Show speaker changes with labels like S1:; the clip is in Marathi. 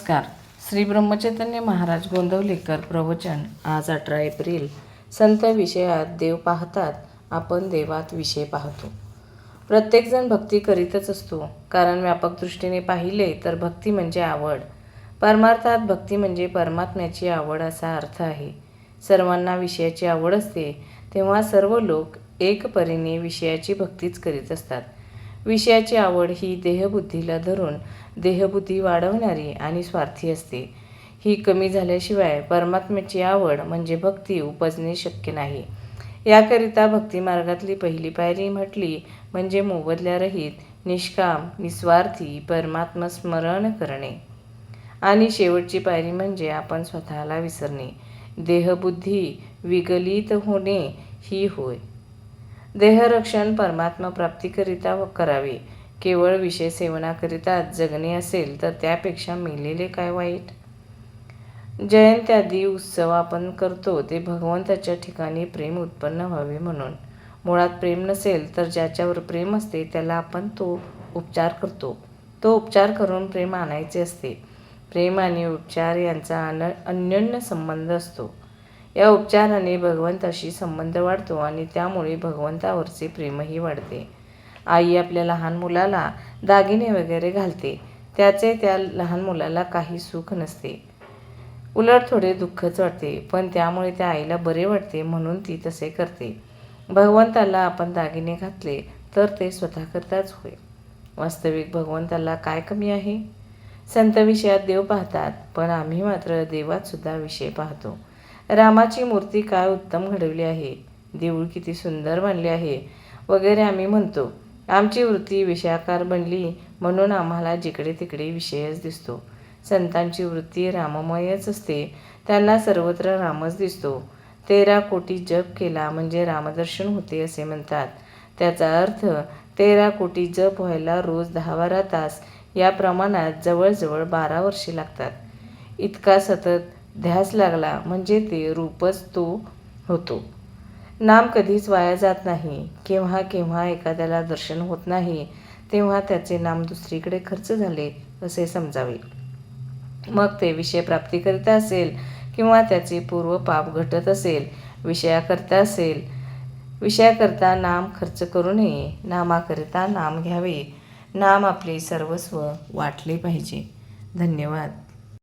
S1: नमस्कार. श्री ब्रह्मचैतन्य महाराज गोंदवलेकर प्रवचन. आज 18 एप्रिल. संत विषयात देव पाहतात, आपण देवात विषय पाहतो. प्रत्येकजण भक्ती करीतच असतो, कारण व्यापक दृष्टीने पाहिले तर भक्ती म्हणजे आवड. परमार्थात भक्ती म्हणजे परमात्म्याची आवड असा अर्थ आहे. सर्वांना विषयाची आवड असते, तेव्हा सर्व लोक एकपरीने विषयाची भक्तीच करीत असतात. विषयाची आवड ही देहबुद्धीला धरून देहबुद्धी वाढवणारी आणि स्वार्थी असते. ही कमी झाल्याशिवाय परमात्म्याची आवड म्हणजे भक्ती उपजणे शक्य नाही. याकरिता भक्तिमार्गातली पहिली पायरी म्हटली म्हणजे मोबदल्यारहित, निष्काम, निस्वार्थी परमात्मा स्मरण करणे. आणि शेवटची पायरी म्हणजे आपण स्वतःला विसरणे, देहबुद्धी विगलित होणे ही होय. देहरक्षण परमात्मा प्राप्तीकरिता करावे. केवळ विषय सेवनाकरिताच जगणे असेल तर त्यापेक्षा मेलेले काय वाईट. जयंत्यादी उत्सव आपण करतो ते भगवंताच्या ठिकाणी प्रेम उत्पन्न व्हावे म्हणून. मुळात प्रेम नसेल तर ज्याच्यावर प्रेम असते त्याला आपण तो उपचार करतो. तो उपचार करून प्रेम आणायचे असते. प्रेम आणि उपचार यांचा अन्योन्य संबंध असतो. या उपचाराने भगवंताशी संबंध वाढतो आणि त्यामुळे भगवंतावरचे प्रेमही वाढते. आई आपल्या लहान मुलाला दागिने वगैरे घालते, त्याचे त्या लहान मुलाला काही सुख नसते. उलट थोडे दुःखच वाटते, पण त्यामुळे त्या आईला बरे वाटते म्हणून ती तसे करते. भगवंताला आपण दागिने घातले तर ते स्वतःकरताच होय. वास्तविक भगवंताला काय कमी आहे. संत विषयात देव पाहतात, पण आम्ही मात्र देवात सुद्धा विषय पाहतो. रामाची मूर्ती काय उत्तम घडवली आहे, देऊळ किती सुंदर बांधले आहे वगैरे आम्ही म्हणतो. आमची वृत्ती विषयाकार बनली म्हणून आम्हाला जिकडे तिकडे विषयच दिसतो. संतांची वृत्ती राममयच असते, त्यांना सर्वत्र रामच दिसतो. 13 कोटी जप केला म्हणजे रामदर्शन होते असे म्हणतात. त्याचा अर्थ 13 कोटी जप व्हायला रोज 10-12 तास या प्रमाणात जवळजवळ 12 वर्षे लागतात. इतका सतत ध्यास लागला म्हणजे ते रूपच तो होतो. नाम कधीच वाया जात नाही. केव्हा केव्हा एखाद्याला दर्शन होत नाही तेव्हा त्याचे नाम दुसरीकडे खर्च झाले असे समजावे. मग ते विषयप्राप्तीकरिता असेल किंवा त्याचे पूर्व पाप घटत असेल, विषयाकरिता असेल. विषयाकरिता नाम खर्च करू नये, नामाकरिता नाम घ्यावे. नाम आपले सर्वस्व वाटले पाहिजे. धन्यवाद.